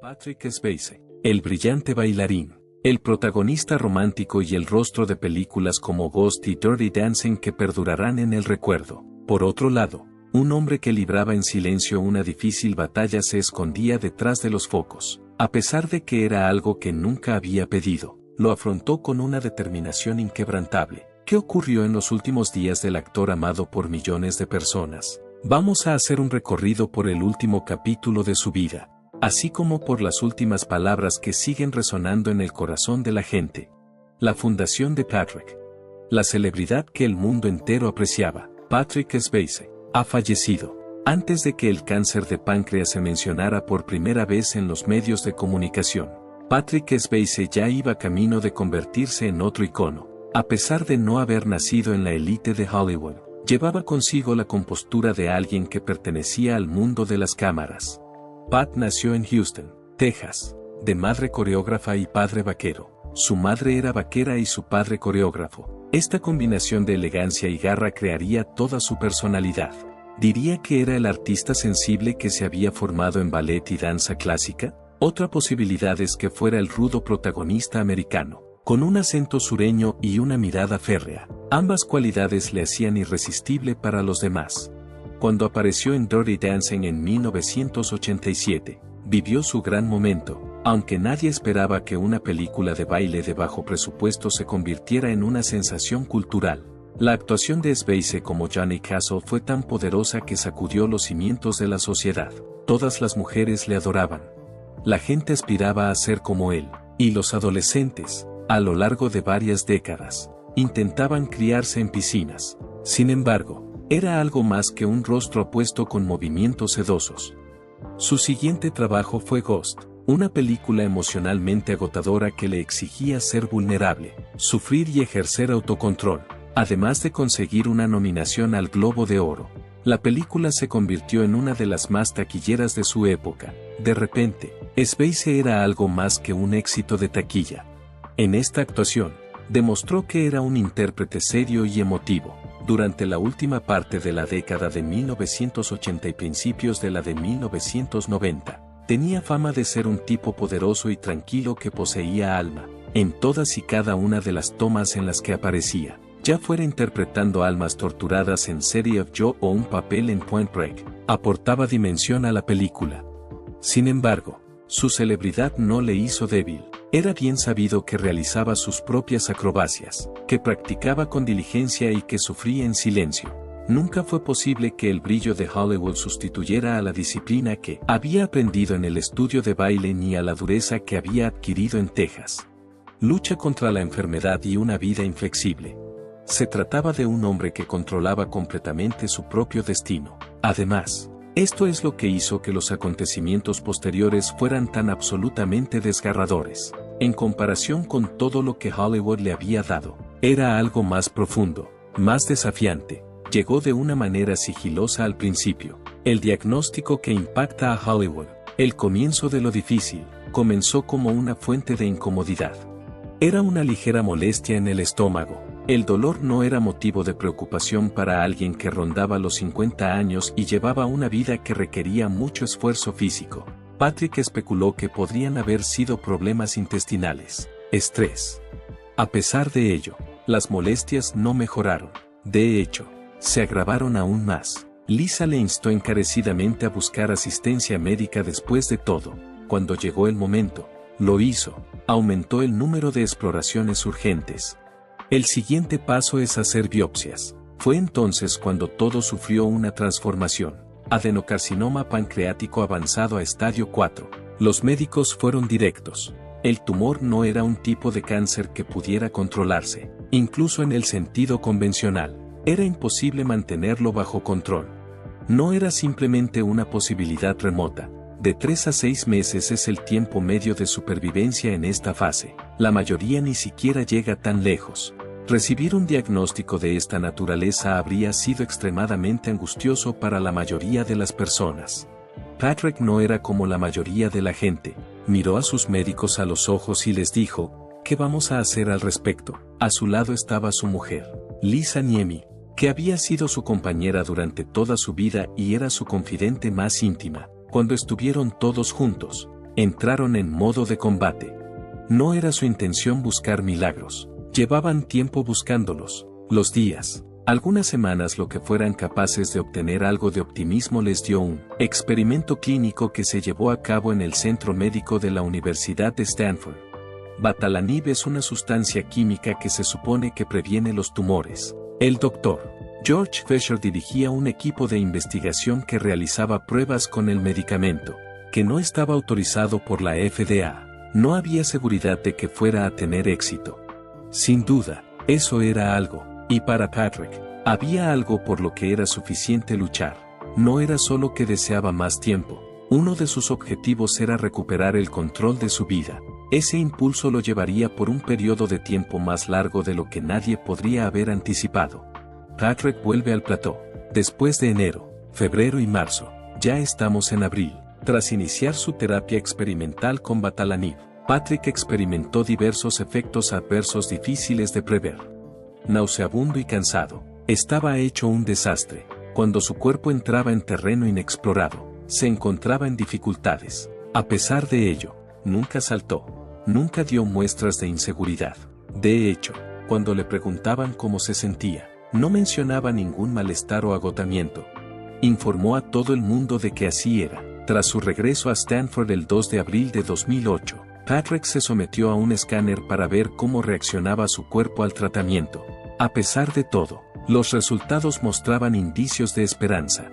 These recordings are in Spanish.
Patrick Swayze, el brillante bailarín, el protagonista romántico y el rostro de películas como Ghost y Dirty Dancing que perdurarán en el recuerdo. Por otro lado, un hombre que libraba en silencio una difícil batalla se escondía detrás de los focos. A pesar de que era algo que nunca había pedido, lo afrontó con una determinación inquebrantable. ¿Qué ocurrió en los últimos días del actor amado por millones de personas? Vamos a hacer un recorrido por el último capítulo de su vida, así como por las últimas palabras que siguen resonando en el corazón de la gente. La fundación de Patrick. La celebridad que el mundo entero apreciaba, Patrick Swayze, ha fallecido. Antes de que el cáncer de páncreas se mencionara por primera vez en los medios de comunicación, Patrick Swayze ya iba camino de convertirse en otro icono. A pesar de no haber nacido en la élite de Hollywood, llevaba consigo la compostura de alguien que pertenecía al mundo de las cámaras. Pat nació en Houston, Texas, de madre coreógrafa y padre vaquero. Su madre era vaquera y su padre coreógrafo. Esta combinación de elegancia y garra crearía toda su personalidad. ¿Diría que era el artista sensible que se había formado en ballet y danza clásica? Otra posibilidad es que fuera el rudo protagonista americano, con un acento sureño y una mirada férrea. Ambas cualidades le hacían irresistible para los demás. Cuando apareció en Dirty Dancing en 1987, vivió su gran momento, aunque nadie esperaba que una película de baile de bajo presupuesto se convirtiera en una sensación cultural. La actuación de Swayze como Johnny Castle fue tan poderosa que sacudió los cimientos de la sociedad. Todas las mujeres le adoraban. La gente aspiraba a ser como él, y los adolescentes, a lo largo de varias décadas, intentaban criarse en piscinas. Sin embargo, era algo más que un rostro apuesto con movimientos sedosos. Su siguiente trabajo fue Ghost, una película emocionalmente agotadora que le exigía ser vulnerable, sufrir y ejercer autocontrol, además de conseguir una nominación al Globo de Oro. La película se convirtió en una de las más taquilleras de su época. De repente, Swayze era algo más que un éxito de taquilla. En esta actuación, demostró que era un intérprete serio y emotivo. Durante la última parte de la década de 1980 y principios de la de 1990, tenía fama de ser un tipo poderoso y tranquilo que poseía alma, en todas y cada una de las tomas en las que aparecía. Ya fuera interpretando almas torturadas en City of Joe o un papel en Point Break, aportaba dimensión a la película. Sin embargo, su celebridad no le hizo débil. Era bien sabido que realizaba sus propias acrobacias, que practicaba con diligencia y que sufría en silencio. Nunca fue posible que el brillo de Hollywood sustituyera a la disciplina que había aprendido en el estudio de baile ni a la dureza que había adquirido en Texas. Lucha contra la enfermedad y una vida inflexible. Se trataba de un hombre que controlaba completamente su propio destino. Además, esto es lo que hizo que los acontecimientos posteriores fueran tan absolutamente desgarradores. En comparación con todo lo que Hollywood le había dado, era algo más profundo, más desafiante. Llegó de una manera sigilosa al principio. El diagnóstico que impacta a Hollywood, el comienzo de lo difícil, comenzó como una fuente de incomodidad. Era una ligera molestia en el estómago. El dolor no era motivo de preocupación para alguien que rondaba los 50 años y llevaba una vida que requería mucho esfuerzo físico. Patrick especuló que podrían haber sido problemas intestinales, estrés. A pesar de ello, las molestias no mejoraron. De hecho, se agravaron aún más. Lisa le instó encarecidamente a buscar asistencia médica después de todo. Cuando llegó el momento, lo hizo. Aumentó el número de exploraciones urgentes. El siguiente paso es hacer biopsias. Fue entonces cuando todo sufrió una transformación. Adenocarcinoma pancreático avanzado a estadio 4. Los médicos fueron directos. El tumor no era un tipo de cáncer que pudiera controlarse, incluso en el sentido convencional. Era imposible mantenerlo bajo control. No era simplemente una posibilidad remota. De 3 a 6 meses es el tiempo medio de supervivencia en esta fase. La mayoría ni siquiera llega tan lejos. Recibir un diagnóstico de esta naturaleza habría sido extremadamente angustioso para la mayoría de las personas. Patrick no era como la mayoría de la gente. Miró a sus médicos a los ojos y les dijo, ¿qué vamos a hacer al respecto? A su lado estaba su mujer, Lisa Niemi, que había sido su compañera durante toda su vida y era su confidente más íntima. Cuando estuvieron todos juntos, entraron en modo de combate. No era su intención buscar milagros. Llevaban tiempo buscándolos. Los días, algunas semanas, lo que fueran capaces de obtener algo de optimismo les dio un experimento clínico que se llevó a cabo en el centro médico de la Universidad de Stanford. Batalanib es una sustancia química que se supone que previene los tumores. El doctor George Fisher dirigía un equipo de investigación que realizaba pruebas con el medicamento, que no estaba autorizado por la FDA. No había seguridad de que fuera a tener éxito. Sin duda, eso era algo, y para Patrick, había algo por lo que era suficiente luchar. No era solo que deseaba más tiempo. Uno de sus objetivos era recuperar el control de su vida. Ese impulso lo llevaría por un periodo de tiempo más largo de lo que nadie podría haber anticipado. Patrick vuelve al plató. Después de enero, febrero y marzo, ya estamos en abril. Tras iniciar su terapia experimental con Batalanib, Patrick experimentó diversos efectos adversos difíciles de prever. Nauseabundo y cansado, estaba hecho un desastre. Cuando su cuerpo entraba en terreno inexplorado, se encontraba en dificultades. A pesar de ello, nunca saltó. Nunca dio muestras de inseguridad. De hecho, cuando le preguntaban cómo se sentía, no mencionaba ningún malestar o agotamiento. Informó a todo el mundo de que así era. Tras su regreso a Stanford el 2 de abril de 2008, Patrick se sometió a un escáner para ver cómo reaccionaba su cuerpo al tratamiento. A pesar de todo, los resultados mostraban indicios de esperanza.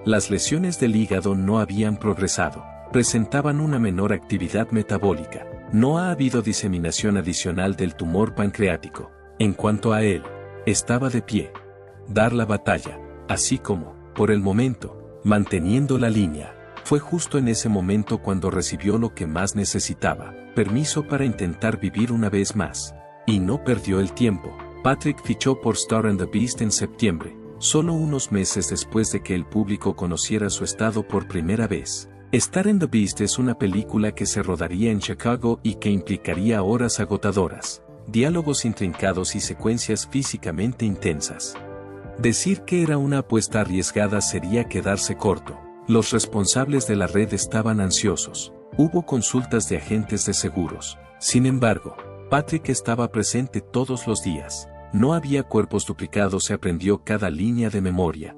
Las lesiones del hígado no habían progresado, presentaban una menor actividad metabólica. No ha habido diseminación adicional del tumor pancreático. En cuanto a él, estaba de pie. Dar la batalla, así como, por el momento, manteniendo la línea. Fue justo en ese momento cuando recibió lo que más necesitaba, permiso para intentar vivir una vez más. Y no perdió el tiempo. Patrick fichó por Star and the Beast en septiembre, solo unos meses después de que el público conociera su estado por primera vez. Star and the Beast es una película que se rodaría en Chicago y que implicaría horas agotadoras, diálogos intrincados y secuencias físicamente intensas. Decir que era una apuesta arriesgada sería quedarse corto. Los responsables de la red estaban ansiosos. Hubo consultas de agentes de seguros. Sin embargo, Patrick estaba presente todos los días. No había cuerpos duplicados, se aprendió cada línea de memoria.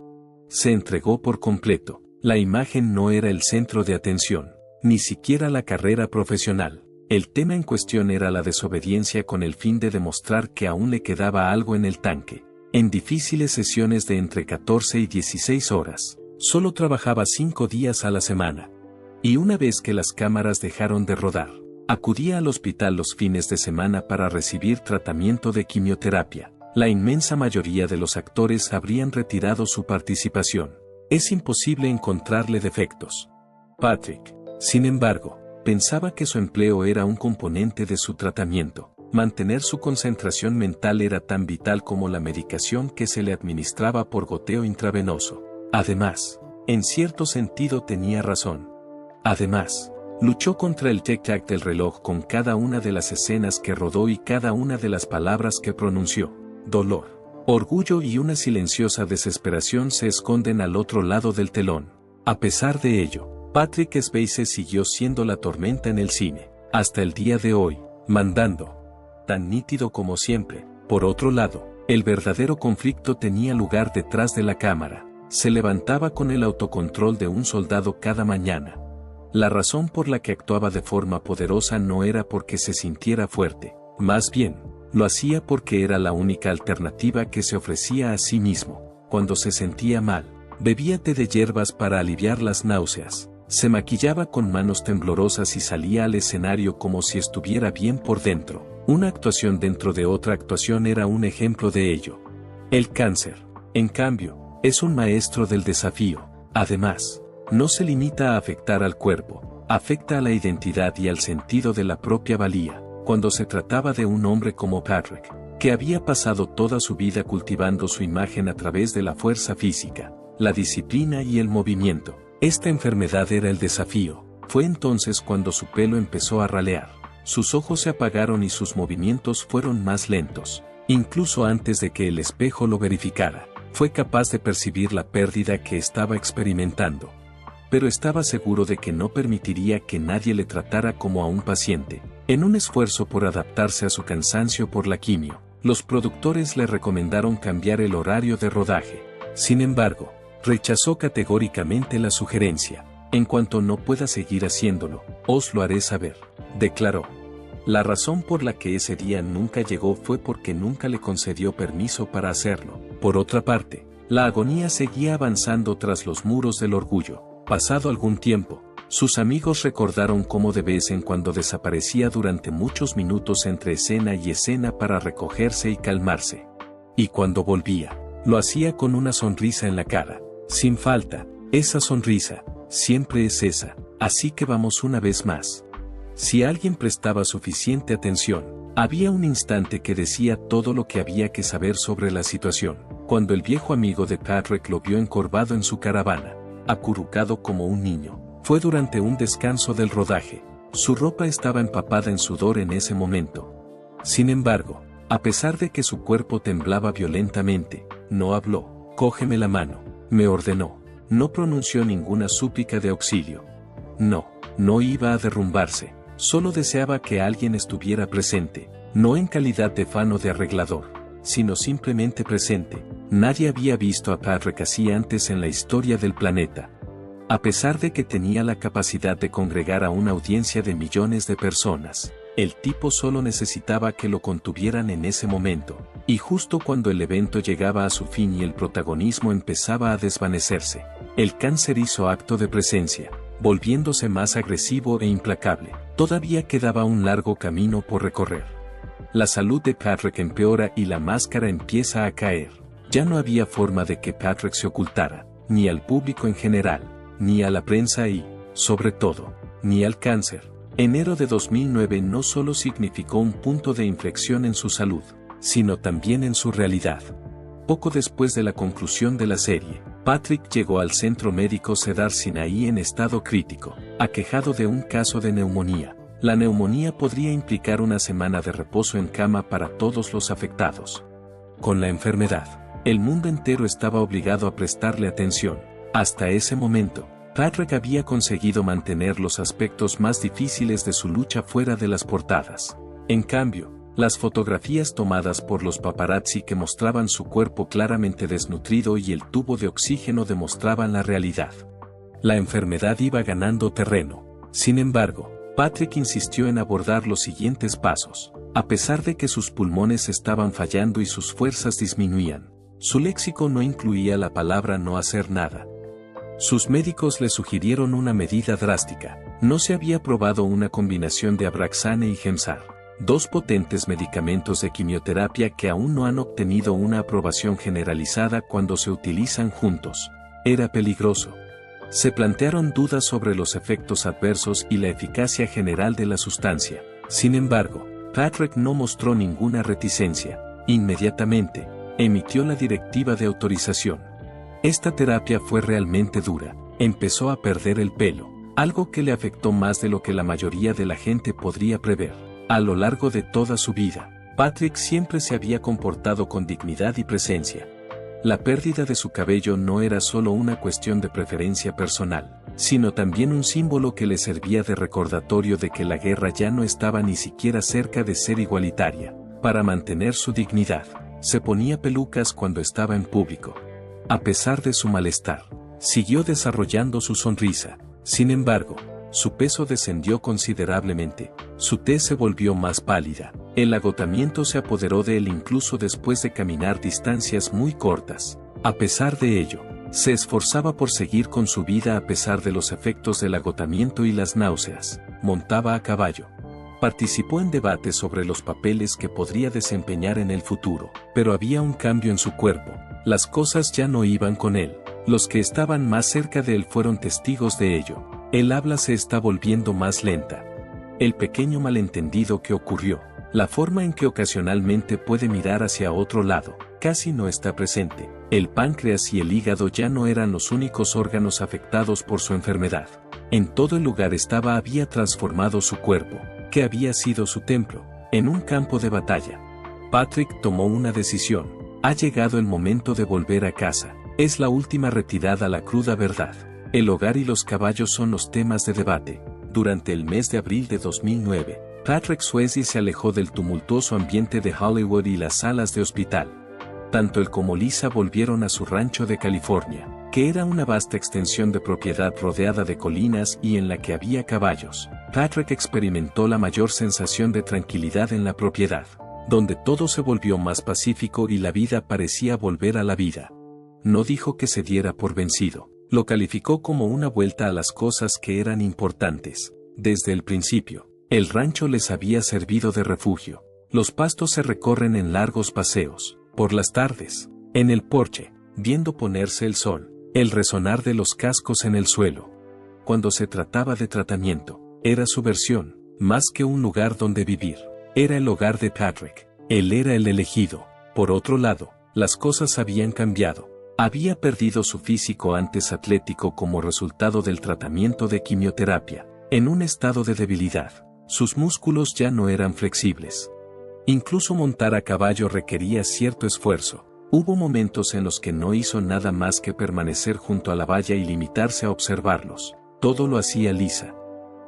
Se entregó por completo. La imagen no era el centro de atención, ni siquiera la carrera profesional. El tema en cuestión era la desobediencia con el fin de demostrar que aún le quedaba algo en el tanque. En difíciles sesiones de entre 14 y 16 horas. Solo trabajaba 5 días a la semana. Y una vez que las cámaras dejaron de rodar, acudía al hospital los fines de semana para recibir tratamiento de quimioterapia. La inmensa mayoría de los actores habrían retirado su participación. Es imposible encontrarle defectos. Patrick, sin embargo, pensaba que su empleo era un componente de su tratamiento. Mantener su concentración mental era tan vital como la medicación que se le administraba por goteo intravenoso. Además, en cierto sentido tenía razón. Además, luchó contra el tic-tac del reloj con cada una de las escenas que rodó y cada una de las palabras que pronunció. Dolor, orgullo y una silenciosa desesperación se esconden al otro lado del telón. A pesar de ello, Patrick Swayze siguió siendo la tormenta en el cine, hasta el día de hoy, mandando. Tan nítido como siempre. Por otro lado, el verdadero conflicto tenía lugar detrás de la cámara. Se levantaba con el autocontrol de un soldado cada mañana. La razón por la que actuaba de forma poderosa no era porque se sintiera fuerte, más bien, lo hacía porque era la única alternativa que se ofrecía a sí mismo. Cuando se sentía mal, bebía té de hierbas para aliviar las náuseas, se maquillaba con manos temblorosas y salía al escenario como si estuviera bien por dentro. Una actuación dentro de otra actuación era un ejemplo de ello. El cáncer, en cambio, es un maestro del desafío. Además, no se limita a afectar al cuerpo, afecta a la identidad y al sentido de la propia valía. Cuando se trataba de un hombre como Patrick, que había pasado toda su vida cultivando su imagen a través de la fuerza física, la disciplina y el movimiento, esta enfermedad era el desafío. Fue entonces cuando su pelo empezó a ralear, sus ojos se apagaron y sus movimientos fueron más lentos. Incluso antes de que el espejo lo verificara, fue capaz de percibir la pérdida que estaba experimentando. pero estaba seguro de que no permitiría que nadie le tratara como a un paciente. En un esfuerzo por adaptarse a su cansancio por la quimio, los productores le recomendaron cambiar el horario de rodaje. Sin embargo, rechazó categóricamente la sugerencia. En cuanto no pueda seguir haciéndolo, os lo haré saber, declaró. La razón por la que ese día nunca llegó fue porque nunca le concedió permiso para hacerlo. Por otra parte, la agonía seguía avanzando tras los muros del orgullo. Pasado algún tiempo, sus amigos recordaron cómo de vez en cuando desaparecía durante muchos minutos entre escena y escena para recogerse y calmarse. Y cuando volvía, lo hacía con una sonrisa en la cara. Sin falta, esa sonrisa, siempre es esa, así que vamos una vez más. Si alguien prestaba suficiente atención, había un instante que decía todo lo que había que saber sobre la situación. Cuando el viejo amigo de Patrick lo vio encorvado en su caravana, acurrucado como un niño, fue durante un descanso del rodaje. Su ropa estaba empapada en sudor en ese momento. Sin embargo, a pesar de que su cuerpo temblaba violentamente, no habló. «Cógeme la mano», me ordenó. No pronunció ninguna súplica de auxilio. No iba a derrumbarse. Solo deseaba que alguien estuviera presente, no en calidad de fan o de arreglador, sino simplemente presente. Nadie había visto a Patrick así antes en la historia del planeta. A pesar de que tenía la capacidad de congregar a una audiencia de millones de personas, el tipo solo necesitaba que lo contuvieran en ese momento, y justo cuando el evento llegaba a su fin y el protagonismo empezaba a desvanecerse, el cáncer hizo acto de presencia, volviéndose más agresivo e implacable. Todavía quedaba un largo camino por recorrer. La salud de Patrick empeora y la máscara empieza a caer. Ya no había forma de que Patrick se ocultara, ni al público en general, ni a la prensa y, sobre todo, ni al cáncer. Enero de 2009 no solo significó un punto de inflexión en su salud, sino también en su realidad. Poco después de la conclusión de la serie, Patrick llegó al centro médico Cedar Sinai en estado crítico, aquejado de un caso de neumonía. La neumonía podría implicar una semana de reposo en cama para todos los afectados. Con la enfermedad, el mundo entero estaba obligado a prestarle atención. Hasta ese momento, Patrick había conseguido mantener los aspectos más difíciles de su lucha fuera de las portadas. En cambio, las fotografías tomadas por los paparazzi que mostraban su cuerpo claramente desnutrido y el tubo de oxígeno demostraban la realidad. La enfermedad iba ganando terreno. Sin embargo, Patrick insistió en abordar los siguientes pasos. A pesar de que sus pulmones estaban fallando y sus fuerzas disminuían, su léxico no incluía la palabra no hacer nada. Sus médicos le sugirieron una medida drástica. No se había probado una combinación de Abraxane y Gemzar, dos potentes medicamentos de quimioterapia que aún no han obtenido una aprobación generalizada cuando se utilizan juntos. Era peligroso. Se plantearon dudas sobre los efectos adversos y la eficacia general de la sustancia. Sin embargo, Patrick no mostró ninguna reticencia. Inmediatamente, emitió la directiva de autorización. Esta terapia fue realmente dura. Empezó a perder el pelo, algo que le afectó más de lo que la mayoría de la gente podría prever. A lo largo de toda su vida, Patrick siempre se había comportado con dignidad y presencia. La pérdida de su cabello no era solo una cuestión de preferencia personal, sino también un símbolo que le servía de recordatorio de que la guerra ya no estaba ni siquiera cerca de ser igualitaria. Para mantener su dignidad, se ponía pelucas cuando estaba en público. A pesar de su malestar, siguió desarrollando su sonrisa. Sin embargo, su peso descendió considerablemente, su tez se volvió más pálida, el agotamiento se apoderó de él incluso después de caminar distancias muy cortas. A pesar de ello, se esforzaba por seguir con su vida a pesar de los efectos del agotamiento y las náuseas. Montaba a caballo. Participó en debates sobre los papeles que podría desempeñar en el futuro, pero había un cambio en su cuerpo, las cosas ya no iban con él. Los que estaban más cerca de él fueron testigos de ello. El habla se está volviendo más lenta. El pequeño malentendido que ocurrió, la forma en que ocasionalmente puede mirar hacia otro lado, casi no está presente. El páncreas y el hígado ya no eran los únicos órganos afectados por su enfermedad. En todo el lugar había transformado su cuerpo, que había sido su templo, en un campo de batalla. Patrick tomó una decisión. Ha llegado el momento de volver a casa. Es la última retirada a la cruda verdad. El hogar y los caballos son los temas de debate. Durante el mes de abril de 2009, Patrick Swayze se alejó del tumultuoso ambiente de Hollywood y las salas de hospital. Tanto él como Lisa volvieron a su rancho de California, que era una vasta extensión de propiedad rodeada de colinas y en la que había caballos. Patrick experimentó la mayor sensación de tranquilidad en la propiedad, donde todo se volvió más pacífico y la vida parecía volver a la vida. No dijo que se diera por vencido. Lo calificó como una vuelta a las cosas que eran importantes. Desde el principio, el rancho les había servido de refugio. Los pastos se recorren en largos paseos. Por las tardes, en el porche, viendo ponerse el sol, el resonar de los cascos en el suelo. Cuando se trataba de tratamiento, era su versión, más que un lugar donde vivir. Era el hogar de Patrick. Él era el elegido. Por otro lado, las cosas habían cambiado. Había perdido su físico antes atlético como resultado del tratamiento de quimioterapia. En un estado de debilidad, sus músculos ya no eran flexibles. Incluso montar a caballo requería cierto esfuerzo. Hubo momentos en los que no hizo nada más que permanecer junto a la valla y limitarse a observarlos. Todo lo hacía Lisa.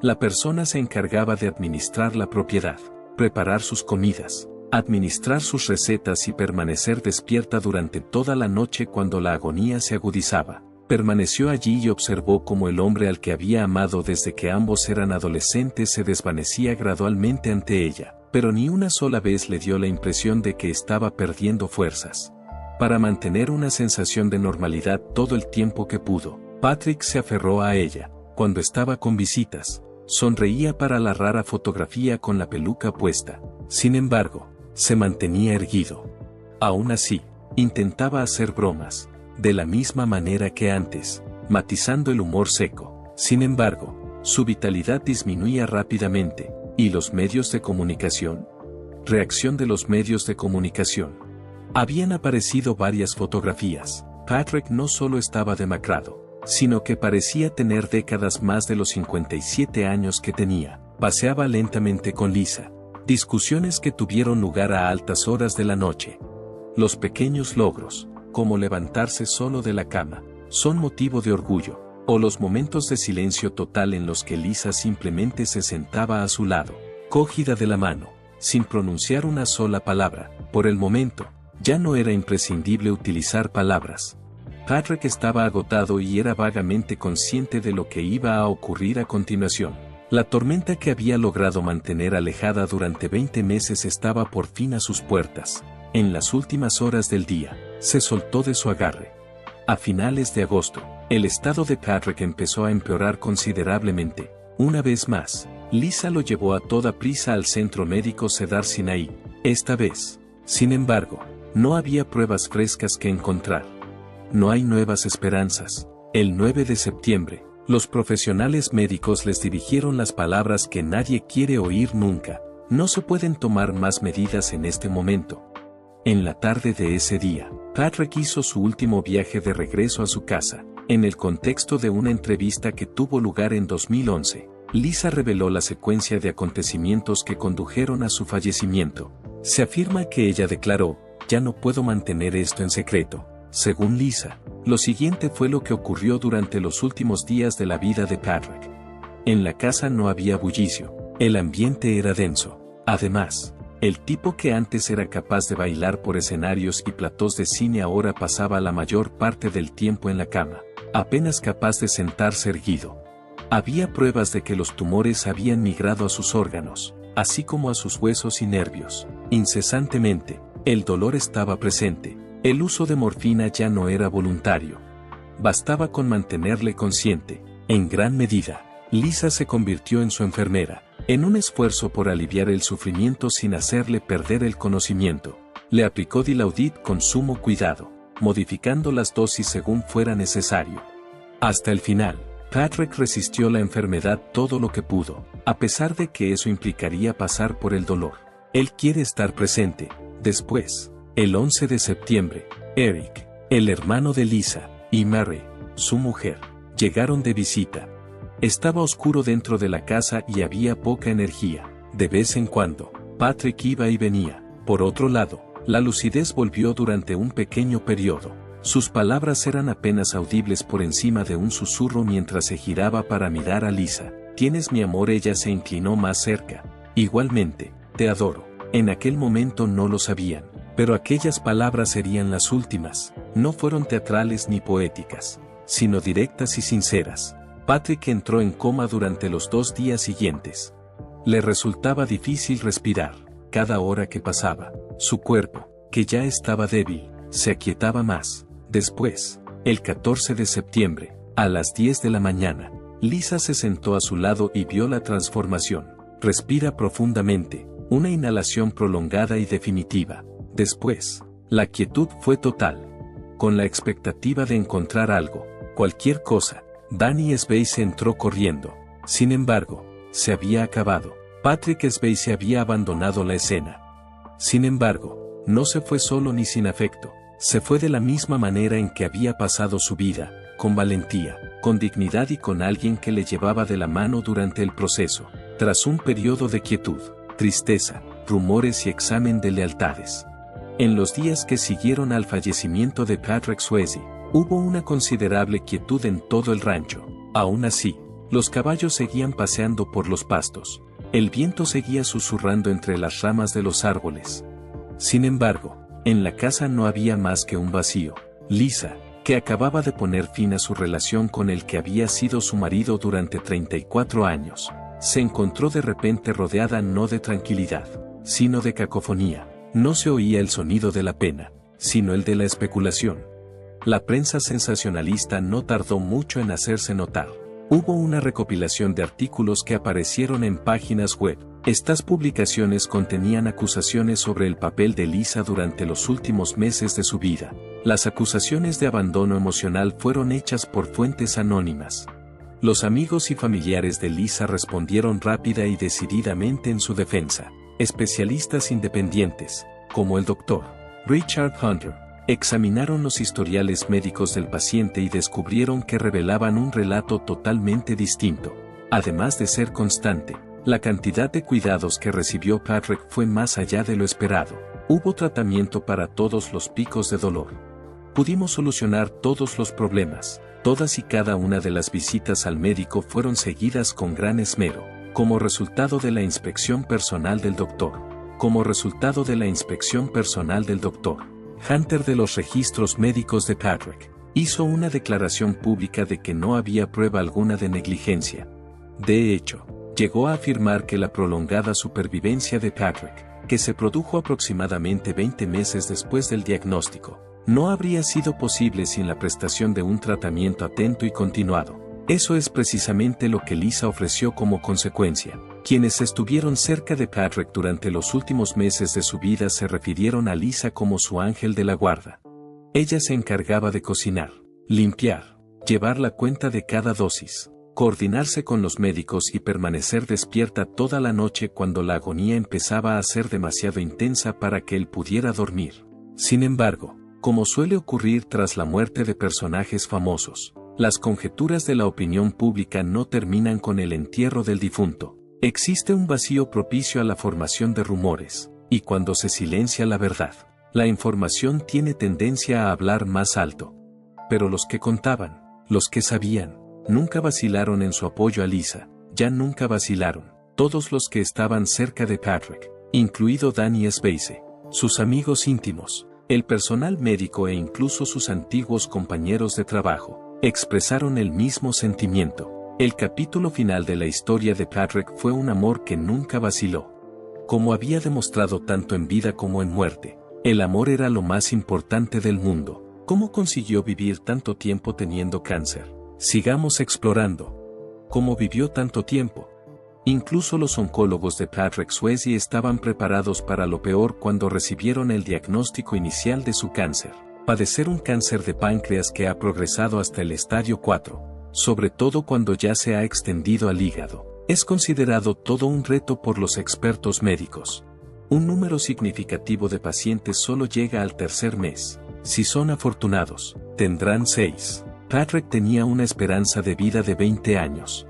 La persona se encargaba de administrar la propiedad, preparar sus comidas, administrar sus recetas y permanecer despierta durante toda la noche cuando la agonía se agudizaba. Permaneció allí y observó cómo el hombre al que había amado desde que ambos eran adolescentes se desvanecía gradualmente ante ella, pero ni una sola vez le dio la impresión de que estaba perdiendo fuerzas. Para mantener una sensación de normalidad todo el tiempo que pudo, Patrick se aferró a ella. Cuando estaba con visitas, sonreía para la rara fotografía con la peluca puesta. Sin embargo, se mantenía erguido. Aún así, intentaba hacer bromas, de la misma manera que antes, matizando el humor seco. Sin embargo, su vitalidad disminuía rápidamente, y los medios de comunicación. Reacción de los medios de comunicación. Habían aparecido varias fotografías. Patrick no solo estaba demacrado, sino que parecía tener décadas más de los 57 años que tenía. Paseaba lentamente con Lisa. Discusiones que tuvieron lugar a altas horas de la noche. Los pequeños logros, como levantarse solo de la cama, son motivo de orgullo, o los momentos de silencio total en los que Lisa simplemente se sentaba a su lado, cogida de la mano, sin pronunciar una sola palabra. Por el momento, ya no era imprescindible utilizar palabras. Patrick estaba agotado y era vagamente consciente de lo que iba a ocurrir a continuación. La tormenta que había logrado mantener alejada durante 20 meses estaba por fin a sus puertas. En las últimas horas del día, se soltó de su agarre. A finales de agosto, el estado de Patrick empezó a empeorar considerablemente. Una vez más, Lisa lo llevó a toda prisa al centro médico Cedar Sinai. Esta vez, sin embargo, no había pruebas frescas que encontrar. No hay nuevas esperanzas. El 9 de septiembre, los profesionales médicos les dirigieron las palabras que nadie quiere oír nunca. No se pueden tomar más medidas en este momento. En la tarde de ese día, Patrick hizo su último viaje de regreso a su casa. En el contexto de una entrevista que tuvo lugar en 2011, Lisa reveló la secuencia de acontecimientos que condujeron a su fallecimiento. Se afirma que ella declaró: "Ya no puedo mantener esto en secreto". Según Lisa, lo siguiente fue lo que ocurrió durante los últimos días de la vida de Patrick. En la casa no había bullicio, el ambiente era denso. Además, el tipo que antes era capaz de bailar por escenarios y platós de cine ahora pasaba la mayor parte del tiempo en la cama, apenas capaz de sentarse erguido. Había pruebas de que los tumores habían migrado a sus órganos, así como a sus huesos y nervios. Incesantemente, el dolor estaba presente. El uso de morfina ya no era voluntario. Bastaba con mantenerle consciente. En gran medida, Lisa se convirtió en su enfermera, en un esfuerzo por aliviar el sufrimiento sin hacerle perder el conocimiento. Le aplicó Dilaudid con sumo cuidado, modificando las dosis según fuera necesario. Hasta el final, Patrick resistió la enfermedad todo lo que pudo, a pesar de que eso implicaría pasar por el dolor. Él quiere estar presente. Después, el 11 de septiembre, Eric, el hermano de Lisa, y Mary, su mujer, llegaron de visita. Estaba oscuro dentro de la casa y había poca energía. De vez en cuando, Patrick iba y venía. Por otro lado, la lucidez volvió durante un pequeño periodo. Sus palabras eran apenas audibles por encima de un susurro mientras se giraba para mirar a Lisa. «Tienes mi amor». Ella se inclinó más cerca. «Igualmente, te adoro». En aquel momento no lo sabían, pero aquellas palabras serían las últimas. No fueron teatrales ni poéticas, sino directas y sinceras. Patrick entró en coma durante los 2 días siguientes. Le resultaba difícil respirar. Cada hora que pasaba, su cuerpo, que ya estaba débil, se aquietaba más. Después, el 14 de septiembre, a las 10 de la mañana, Lisa se sentó a su lado y vio la transformación. Respira profundamente, una inhalación prolongada y definitiva. Después, la quietud fue total. Con la expectativa de encontrar algo, cualquier cosa, Danny Swayze entró corriendo. Sin embargo, se había acabado. Patrick Swayze había abandonado la escena. Sin embargo, no se fue solo ni sin afecto. Se fue de la misma manera en que había pasado su vida, con valentía, con dignidad y con alguien que le llevaba de la mano durante el proceso. Tras un periodo de quietud, tristeza, rumores y examen de lealtades. En los días que siguieron al fallecimiento de Patrick Swayze, hubo una considerable quietud en todo el rancho. Aún así, los caballos seguían paseando por los pastos. El viento seguía susurrando entre las ramas de los árboles. Sin embargo, en la casa no había más que un vacío. Lisa, que acababa de poner fin a su relación con el que había sido su marido durante 34 años, se encontró de repente rodeada no de tranquilidad, sino de cacofonía. No se oía el sonido de la pena, sino el de la especulación. La prensa sensacionalista no tardó mucho en hacerse notar. Hubo una recopilación de artículos que aparecieron en páginas web. Estas publicaciones contenían acusaciones sobre el papel de Lisa durante los últimos meses de su vida. Las acusaciones de abandono emocional fueron hechas por fuentes anónimas. Los amigos y familiares de Lisa respondieron rápida y decididamente en su defensa. Especialistas independientes, como el Dr. Richard Hunter, examinaron los historiales médicos del paciente y descubrieron que revelaban un relato totalmente distinto. Además de ser constante, la cantidad de cuidados que recibió Patrick fue más allá de lo esperado. Hubo tratamiento para todos los picos de dolor. Pudimos solucionar todos los problemas. Todas y cada una de las visitas al médico fueron seguidas con gran esmero, como resultado de la inspección personal del doctor. Hunter de los registros médicos de Patrick, hizo una declaración pública de que no había prueba alguna de negligencia. De hecho, llegó a afirmar que la prolongada supervivencia de Patrick, que se produjo aproximadamente 20 meses después del diagnóstico, no habría sido posible sin la prestación de un tratamiento atento y continuado. Eso es precisamente lo que Lisa ofreció como consecuencia. Quienes estuvieron cerca de Patrick durante los últimos meses de su vida se refirieron a Lisa como su ángel de la guarda. Ella se encargaba de cocinar, limpiar, llevar la cuenta de cada dosis, coordinarse con los médicos y permanecer despierta toda la noche cuando la agonía empezaba a ser demasiado intensa para que él pudiera dormir. Sin embargo, como suele ocurrir tras la muerte de personajes famosos, las conjeturas de la opinión pública no terminan con el entierro del difunto. Existe un vacío propicio a la formación de rumores, y cuando se silencia la verdad, la información tiene tendencia a hablar más alto. Pero los que contaban, los que sabían, nunca vacilaron en su apoyo a Lisa, ya nunca vacilaron. Todos los que estaban cerca de Patrick, incluido Danny Swayze, sus amigos íntimos, el personal médico e incluso sus antiguos compañeros de trabajo, expresaron el mismo sentimiento. El capítulo final de la historia de Patrick fue un amor que nunca vaciló. Como había demostrado tanto en vida como en muerte, el amor era lo más importante del mundo. ¿Cómo consiguió vivir tanto tiempo teniendo cáncer? Sigamos explorando. ¿Cómo vivió tanto tiempo? Incluso los oncólogos de Patrick Swayze estaban preparados para lo peor cuando recibieron el diagnóstico inicial de su cáncer. Padecer un cáncer de páncreas que ha progresado hasta el estadio 4. Sobre todo cuando ya se ha extendido al hígado, es considerado todo un reto por los expertos médicos. Un número significativo de pacientes solo llega al tercer mes. Si son afortunados, tendrán 6. Patrick tenía una esperanza de vida de 20 años.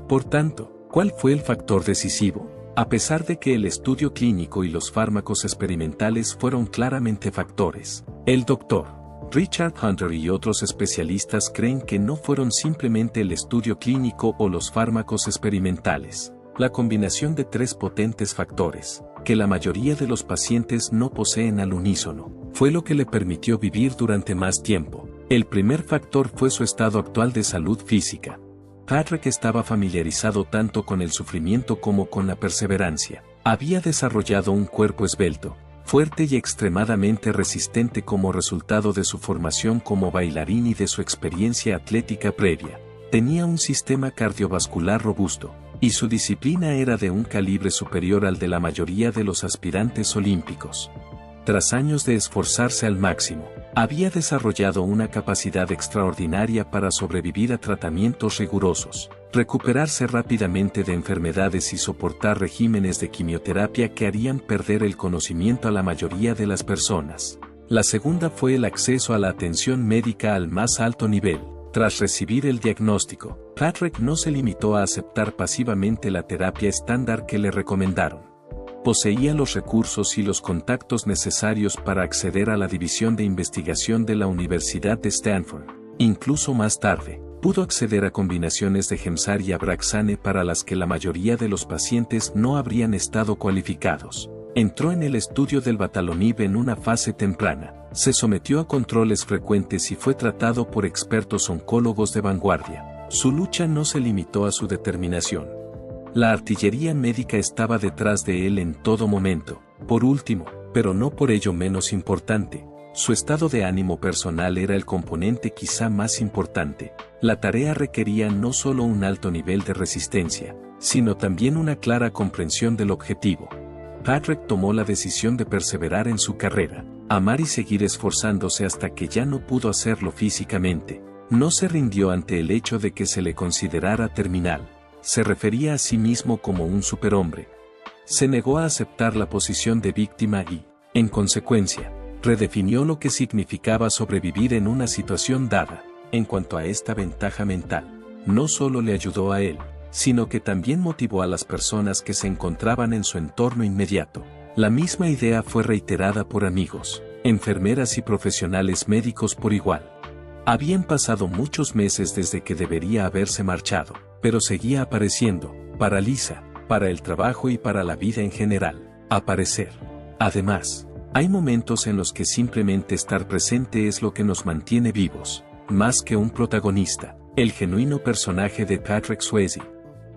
Por tanto, ¿cuál fue el factor decisivo? A pesar de que el estudio clínico y los fármacos experimentales fueron claramente factores, el Dr. Richard Hunter y otros especialistas creen que no fueron simplemente el estudio clínico o los fármacos experimentales. La combinación de tres potentes factores, que la mayoría de los pacientes no poseen al unísono, fue lo que le permitió vivir durante más tiempo. El primer factor fue su estado actual de salud física. Patrick estaba familiarizado tanto con el sufrimiento como con la perseverancia. Había desarrollado un cuerpo esbelto, fuerte y extremadamente resistente como resultado de su formación como bailarín y de su experiencia atlética previa. Tenía un sistema cardiovascular robusto, y su disciplina era de un calibre superior al de la mayoría de los aspirantes olímpicos. Tras años de esforzarse al máximo, había desarrollado una capacidad extraordinaria para sobrevivir a tratamientos rigurosos, recuperarse rápidamente de enfermedades y soportar regímenes de quimioterapia que harían perder el conocimiento a la mayoría de las personas. La segunda fue el acceso a la atención médica al más alto nivel. Tras recibir el diagnóstico, Patrick no se limitó a aceptar pasivamente la terapia estándar que le recomendaron. Poseía los recursos y los contactos necesarios para acceder a la división de investigación de la Universidad de Stanford. Incluso más tarde, pudo acceder a combinaciones de Gemzar y Abraxane para las que la mayoría de los pacientes no habrían estado cualificados. Entró en el estudio del Batalanib en una fase temprana, se sometió a controles frecuentes y fue tratado por expertos oncólogos de vanguardia. Su lucha no se limitó a su determinación. La artillería médica estaba detrás de él en todo momento. Por último, pero no por ello menos importante, su estado de ánimo personal era el componente quizá más importante. La tarea requería no solo un alto nivel de resistencia, sino también una clara comprensión del objetivo. Patrick tomó la decisión de perseverar en su carrera, amar y seguir esforzándose hasta que ya no pudo hacerlo físicamente. No se rindió ante el hecho de que se le considerara terminal. Se refería a sí mismo como un superhombre. Se negó a aceptar la posición de víctima y, en consecuencia, redefinió lo que significaba sobrevivir en una situación dada. En cuanto a esta ventaja mental, no solo le ayudó a él, sino que también motivó a las personas que se encontraban en su entorno inmediato. La misma idea fue reiterada por amigos, enfermeras y profesionales médicos por igual. Habían pasado muchos meses desde que debería haberse marchado, pero seguía apareciendo, para Lisa, para el trabajo y para la vida en general, aparecer. Además, hay momentos en los que simplemente estar presente es lo que nos mantiene vivos, más que un protagonista, el genuino personaje de Patrick Swayze.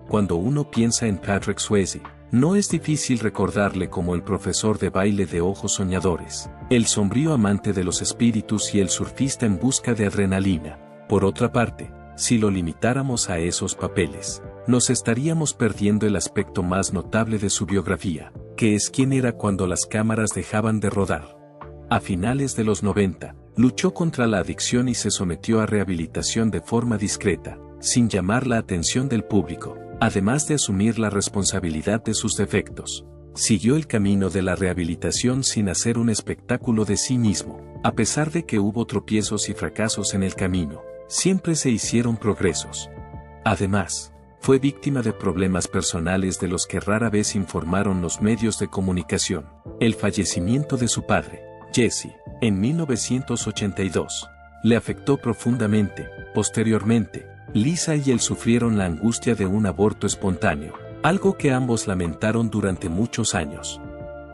Cuando uno piensa en Patrick Swayze, no es difícil recordarle como el profesor de baile de ojos soñadores, el sombrío amante de los espíritus y el surfista en busca de adrenalina. Por otra parte, si lo limitáramos a esos papeles, nos estaríamos perdiendo el aspecto más notable de su biografía, que es quién era cuando las cámaras dejaban de rodar. A finales de los 90, luchó contra la adicción y se sometió a rehabilitación de forma discreta, sin llamar la atención del público, además de asumir la responsabilidad de sus defectos. Siguió el camino de la rehabilitación sin hacer un espectáculo de sí mismo, a pesar de que hubo tropiezos y fracasos en el camino. Siempre se hicieron progresos. Además, fue víctima de problemas personales de los que rara vez informaron los medios de comunicación. El fallecimiento de su padre, Jesse, en 1982, le afectó profundamente. Posteriormente, Lisa y él sufrieron la angustia de un aborto espontáneo, algo que ambos lamentaron durante muchos años.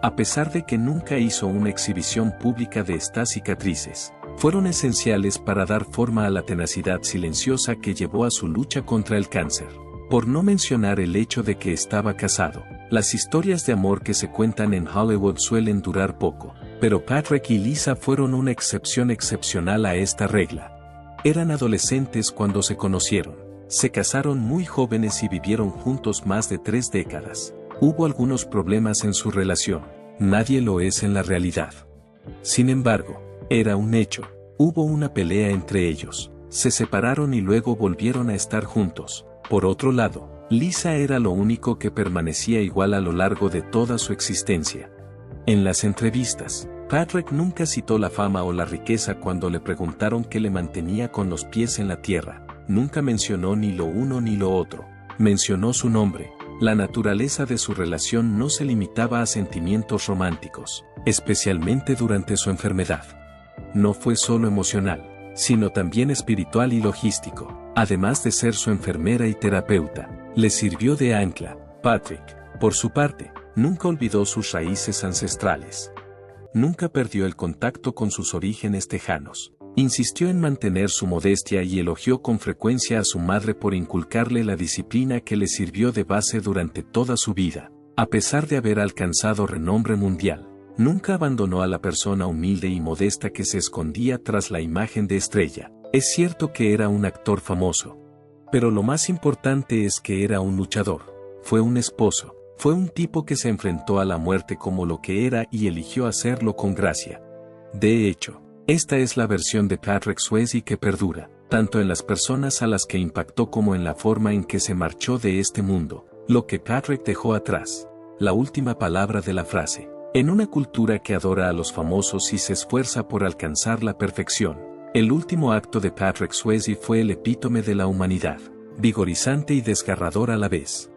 A pesar de que nunca hizo una exhibición pública de estas cicatrices, fueron esenciales para dar forma a la tenacidad silenciosa que llevó a su lucha contra el cáncer. Por no mencionar el hecho de que estaba casado, las historias de amor que se cuentan en Hollywood suelen durar poco, pero Patrick y Lisa fueron una excepción excepcional a esta regla. Eran adolescentes cuando se conocieron, se casaron muy jóvenes y vivieron juntos más de 3 décadas. Hubo algunos problemas en su relación, nadie lo es en la realidad. Sin embargo, era un hecho, hubo una pelea entre ellos, se separaron y luego volvieron a estar juntos. Por otro lado, Lisa era lo único que permanecía igual a lo largo de toda su existencia. En las entrevistas, Patrick nunca citó la fama o la riqueza cuando le preguntaron qué le mantenía con los pies en la tierra, nunca mencionó ni lo uno ni lo otro, mencionó su nombre. La naturaleza de su relación no se limitaba a sentimientos románticos, especialmente durante su enfermedad. No fue solo emocional, sino también espiritual y logístico. Además de ser su enfermera y terapeuta, le sirvió de ancla. Patrick, por su parte, nunca olvidó sus raíces ancestrales. Nunca perdió el contacto con sus orígenes tejanos. Insistió en mantener su modestia y elogió con frecuencia a su madre por inculcarle la disciplina que le sirvió de base durante toda su vida. A pesar de haber alcanzado renombre mundial, nunca abandonó a la persona humilde y modesta que se escondía tras la imagen de estrella. Es cierto que era un actor famoso, pero lo más importante es que era un luchador. Fue un esposo, fue un tipo que se enfrentó a la muerte como lo que era y eligió hacerlo con gracia. De hecho, esta es la versión de Patrick Swayze que perdura, tanto en las personas a las que impactó como en la forma en que se marchó de este mundo, lo que Patrick dejó atrás. La última palabra de la frase. En una cultura que adora a los famosos y se esfuerza por alcanzar la perfección, el último acto de Patrick Swayze fue el epítome de la humanidad, vigorizante y desgarrador a la vez.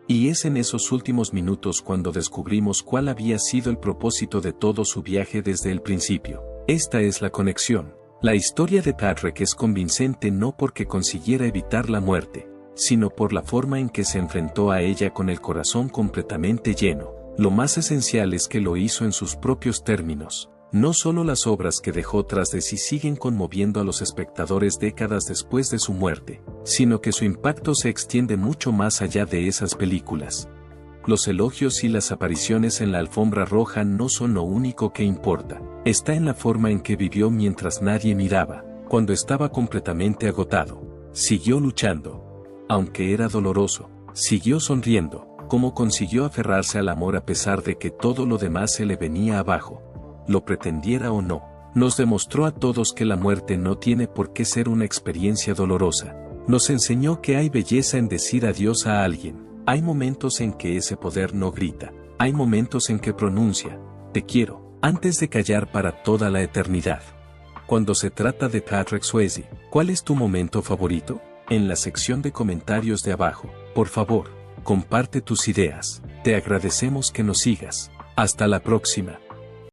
Y es en esos últimos minutos cuando descubrimos cuál había sido el propósito de todo su viaje desde el principio. Esta es la conexión. La historia de Patrick es convincente no porque consiguiera evitar la muerte, sino por la forma en que se enfrentó a ella con el corazón completamente lleno. Lo más esencial es que lo hizo en sus propios términos. No solo las obras que dejó tras de sí siguen conmoviendo a los espectadores décadas después de su muerte, sino que su impacto se extiende mucho más allá de esas películas. Los elogios y las apariciones en la alfombra roja no son lo único que importa. Está en la forma en que vivió mientras nadie miraba, cuando estaba completamente agotado. Siguió luchando. Aunque era doloroso, siguió sonriendo, cómo consiguió aferrarse al amor a pesar de que todo lo demás se le venía abajo. Lo pretendiera o no, nos demostró a todos que la muerte no tiene por qué ser una experiencia dolorosa. Nos enseñó que hay belleza en decir adiós a alguien. Hay momentos en que ese poder no grita, hay momentos en que pronuncia, te quiero, antes de callar para toda la eternidad. Cuando se trata de Patrick Swayze, ¿cuál es tu momento favorito? En la sección de comentarios de abajo, por favor, comparte tus ideas. Te agradecemos que nos sigas. Hasta la próxima.